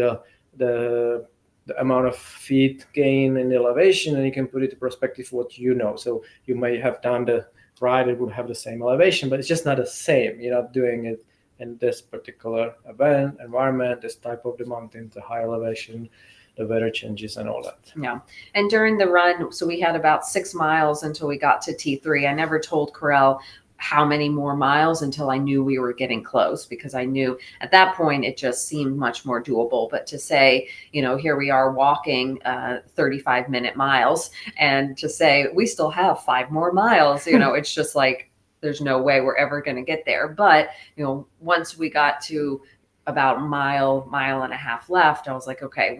the the amount of feet gain in elevation, and you can put it to perspective what so you may have done the ride, it would have the same elevation, but it's just not the same. You're not doing it in this particular environment, this type of the mountain, the high elevation, the weather changes and all that. Yeah. And during the run, so we had about 6 miles until we got to T3. I never told Karel how many more miles until I knew we were getting close, because I knew at that point it just seemed much more doable. But to say, here we are walking 35-minute miles, and to say we still have 5 more miles, it's just like there's no way we're ever going to get there. But, once we got to about mile and a half left, I was like, okay,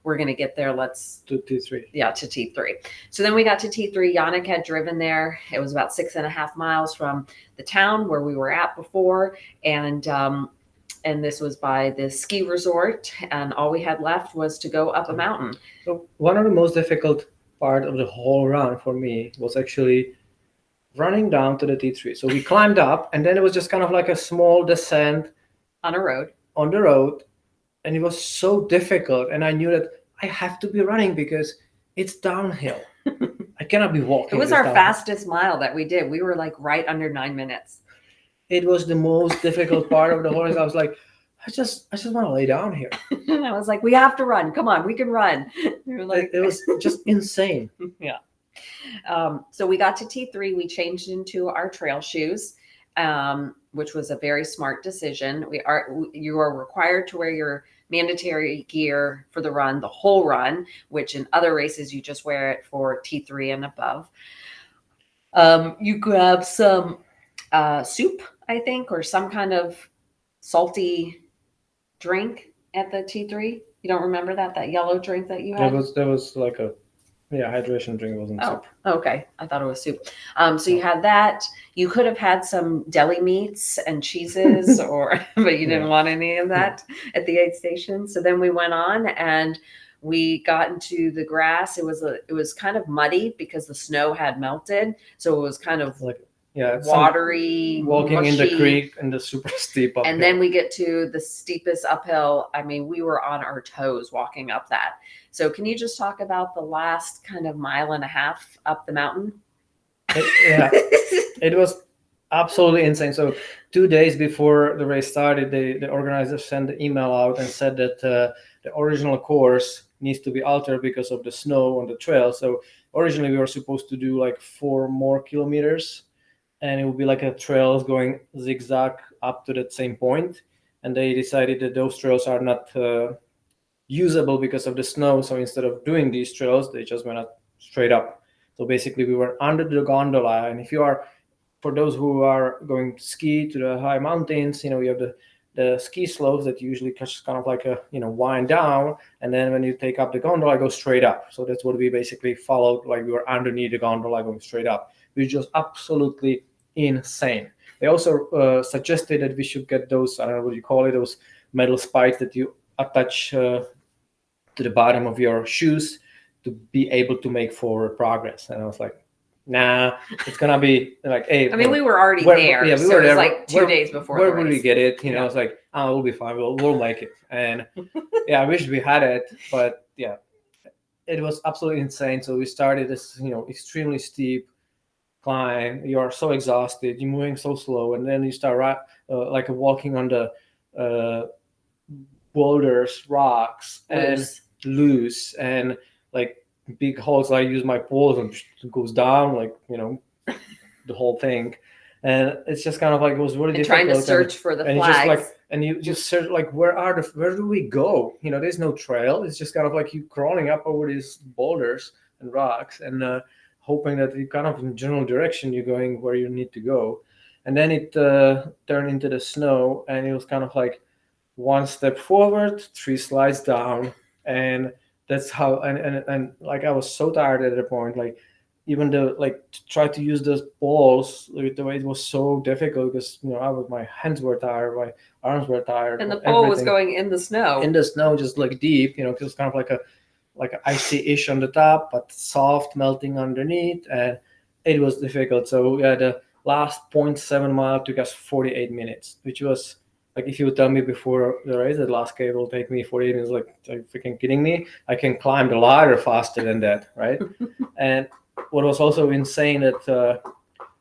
we're going to get there. Let's to T3. Yeah, to T3. So then we got to T3. Yannick had driven there. It was about 6.5 miles from the town where we were at before. And this was by the ski resort. And all we had left was to go up a mountain. So one of the most difficult part of the whole run for me was actually running down to the T3. So we climbed up, and then it was just kind of like a small descent on the road. And it was so difficult, and I knew that I have to be running because it's downhill. I cannot be walking. It was our fastest mile that we did. We were like right under 9 minutes. It was the most difficult part of the whole. I was like, I just want to lay down here. And I was like, we have to run. Come on, we can run. We were like, it was just insane. Yeah. So we got to T3. We changed into our trail shoes, which was a very smart decision. You are required to wear your mandatory gear for the run, the whole run, which in other races you just wear it for T3 and above. You grab some soup, I think, or some kind of salty drink at the T3. You don't remember that yellow drink that you had? There was like a hydration drink. Wasn't soup. Okay. I thought it was soup. So you had that. You could have had some deli meats and cheeses, but you didn't want any of that at the aid station. So then we went on and we got into the grass. It was kind of muddy because the snow had melted. So it was kind of like watery, walking mushy. In the creek and the super steep uphill. And then we get to the steepest uphill. I mean, we were on our toes walking up that. So can you just talk about the last kind of mile and a half up the mountain? It was absolutely insane. So 2 days before the race started, the organizers sent the email out and said that the original course needs to be altered because of the snow on the trail. So originally we were supposed to do like 4 more kilometers, and it would be like a trails going zigzag up to that same point. And they decided that those trails are not usable because of the snow. So instead of doing these trails, they just went up straight up. So basically we were under the gondola. And for those who are going to ski to the high mountains, you have the ski slopes that usually just kind of like wind down. And then when you take up the gondola, go straight up. So that's what we basically followed. Like we were underneath the gondola going straight up. It was just absolutely insane. They also suggested that we should get those, I don't know what you call it, those metal spikes that you attach to the bottom of your shoes to be able to make forward progress. And I was like, nah, it's gonna be like, hey. I mean, we were already there. Yeah, we were there. It was like 2 days before. Where would we get it? I was like, oh, we'll be fine. We'll make it. And I wish we had it, but it was absolutely insane. So we started this, extremely steep climb. You are so exhausted. You're moving so slow, and then you start like walking on the boulders, rocks, and loose, and like big holes. I use my poles and it goes down, like the whole thing. And it's just kind of like it was really difficult. Trying to search for the flags. You just search like where do we go? There's no trail. It's just kind of like you crawling up over these boulders and rocks and hoping that you kind of in general direction you're going where you need to go. And then it turned into the snow, and it was kind of like 1 step forward, 3 slides down, and that's how. And like I was so tired at the point, like even to try to use those balls, the way it was so difficult because my hands were tired, my arms were tired, and the pole was going in the snow, just like deep. It was kind of like like icy-ish on the top, but soft melting underneath, and it was difficult. So yeah, the last 0.7 mile took us 48 minutes, which was like, if you would tell me before the race that last K will take me 48 minutes, like, are you freaking kidding me? I can climb the ladder faster than that, right? And what was also insane that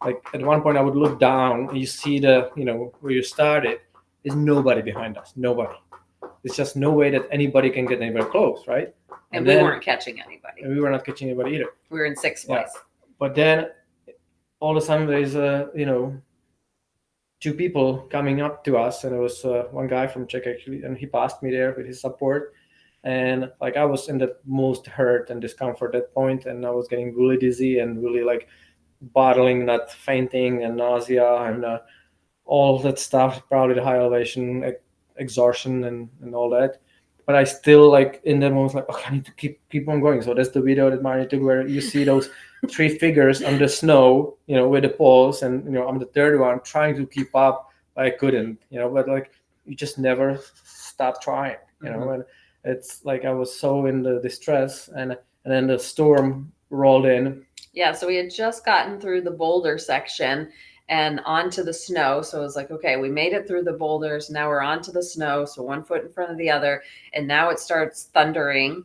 like at one point I would look down and you see the, where you started, there's nobody behind us, nobody. There's just no way that anybody can get anywhere close, right? And we weren't catching anybody. And we were not catching anybody either. We were in sixth place. But then all of a sudden there's two people coming up to us, and it was one guy from Czech actually, and he passed me there with his support. And like I was in the most hurt and discomfort at that point, and I was getting really dizzy and really like bottling that fainting and nausea and all that stuff, probably the high elevation exhaustion and all that. But I still, like, in the moment, like, okay, I need to keep on going. So that's the video that Mari took where you see those three figures on the snow, with the poles, and I'm the third one trying to keep up, but I couldn't, but like you just never stop trying, and it's like I was so in the distress, and then the storm rolled in. Yeah, so we had just gotten through the boulder section and onto the snow. So it was like, okay, we made it through the boulders. Now we're onto the snow. So one foot in front of the other. And now it starts thundering,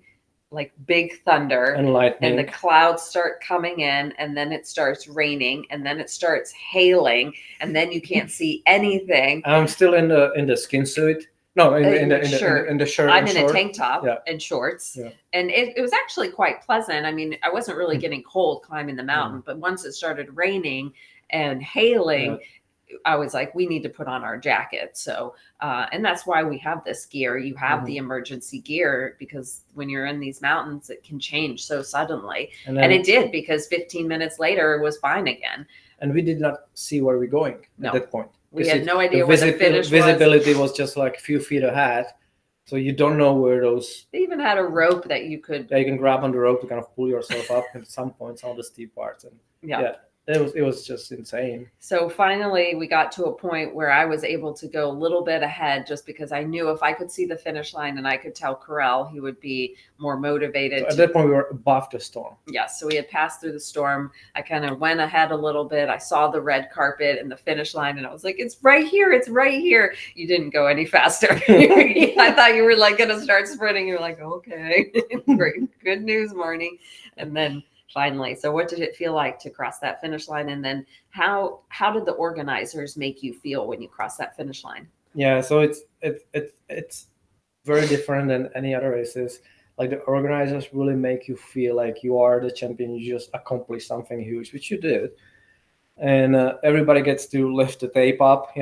like big thunder. And lightning. And the clouds start coming in. And then it starts raining. And then it starts hailing. And then you can't see anything. I'm still in the skin suit. No, in the shirt. I'm in a tank top and shorts. Yeah. And it was actually quite pleasant. I mean, I wasn't really getting cold climbing the mountain, but once it started raining and hailing, I was like, we need to put on our jacket. So, and that's why we have this gear. You have the emergency gear, because when you're in these mountains, it can change so suddenly. And it did, because 15 minutes later, it was fine again. And we did not see where we're going at that point. We had no idea where the finish was. Visibility was just like a few feet ahead. So you don't know where those... They even had a rope that you could... Yeah, you can grab on the rope to kind of pull yourself up at some points on the steep parts. And it was just insane. So finally we got to a point where I was able to go a little bit ahead, just because I knew if I could see the finish line and I could tell Karel, he would be more motivated. So at that point we were above the storm. Yes. So we had passed through the storm. I kind of went ahead a little bit. I saw the red carpet and the finish line, and I was like, it's right here. It's right here. You didn't go any faster. I thought you were like going to start sprinting. You're like, okay, great. Good news, Marnie. And then finally, so what did it feel like to cross that finish line? And then how did the organizers make you feel when you crossed that finish line? Yeah, so it's very different than any other races. Like, the organizers really make you feel like you are the champion. You just accomplished something huge, which you did. And everybody gets to lift the tape up.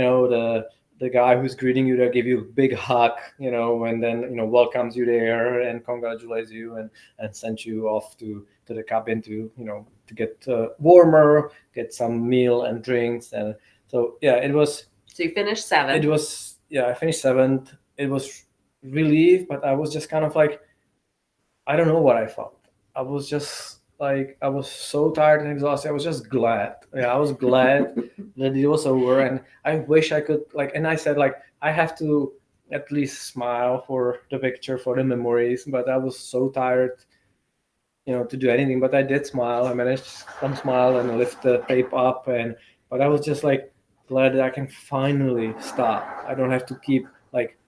The guy who's greeting you, they give you a big hug, and then, welcomes you there and congratulates you and sends you off to the cabin to get warmer, get some meal and drinks. And so, yeah, it was... So you finished seventh. It was, I finished seventh. It was relief, but I was just kind of like, I don't know what I felt. I was just like, I was so tired and exhausted. I was just glad. Yeah, I was glad that it was over. And I wish I could, and I said, I have to at least smile for the picture, for the memories. But I was so tired, to do anything. But I did smile. I managed to come smile and lift the tape up. But I was just glad that I can finally stop. I don't have to keep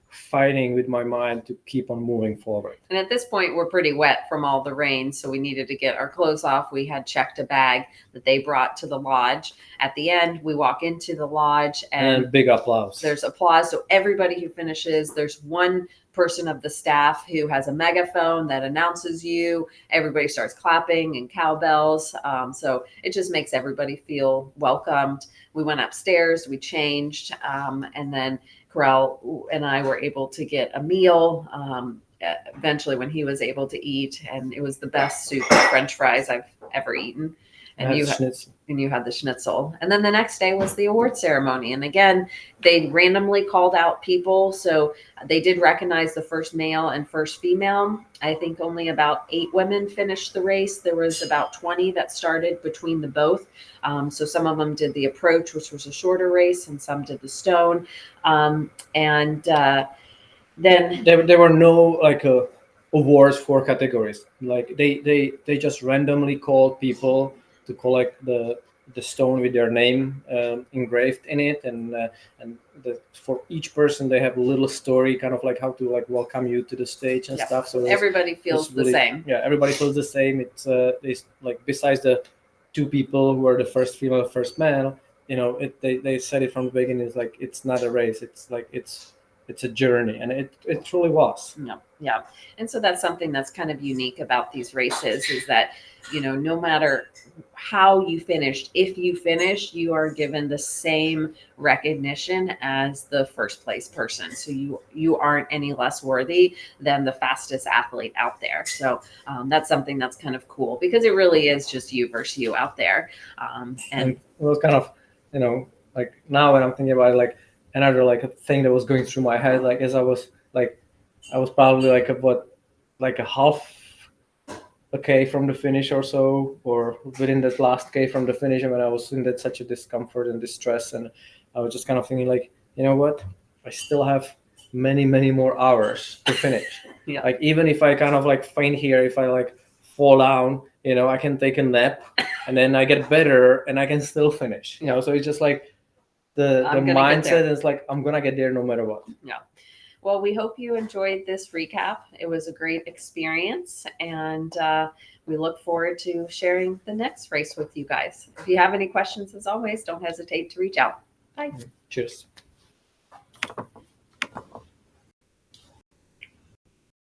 fighting with my mind to keep on moving forward. And at this point, we're pretty wet from all the rain, so we needed to get our clothes off. We had checked a bag that they brought to the lodge. At the end, we walk into the lodge, and big applause. There's applause. So everybody who finishes, there's one person of the staff who has a megaphone that announces you. Everybody starts clapping and cowbells. So it just makes everybody feel welcomed. We went upstairs, we changed, and then Karel and I were able to get a meal eventually when he was able to eat, and it was the best soup and French fries I've ever eaten. And you had the schnitzel. And then the next day was the award ceremony. And again, they randomly called out people. So they did recognize the first male and first female. I think only about 8 women finished the race. There was about 20 that started between the both. So some of them did the approach, which was a shorter race, and some did the stone. Then there were no awards for categories. Like they just randomly called people to collect the stone with their name engraved in it, and for each person they have a little story, kind of like how to like welcome you to the stage and Yep. stuff. So Everybody feels the really, same. yeah, everybody feels the same. It's like besides the two people who are the first female, first male, they said it from the beginning. It's like it's not a race. It's like it's a journey, and it truly was. Yeah, yeah. And so that's something that's kind of unique about these races is that, no matter how you finished, if you finished, you are given the same recognition as the first place person. So you aren't any less worthy than the fastest athlete out there. So that's something that's kind of cool because it really is just you versus you out there. And it was kind of, like now when I'm thinking about it, like another like a thing that was going through my head, like as I was probably like like a half a K from the finish or so, or within that last K from the finish, and when I was in that such a discomfort and distress, and I was just kind of thinking like, you know what, I still have many more hours to finish. Yeah. Like even if I kind of like faint here, if I like fall down, I can take a nap, and then I get better, and I can still finish. So it's just like the mindset is like I'm gonna get there no matter what. Yeah. Well, we hope you enjoyed this recap. It was a great experience, and we look forward to sharing the next race with you guys. If you have any questions, as always, don't hesitate to reach out. Bye. Cheers.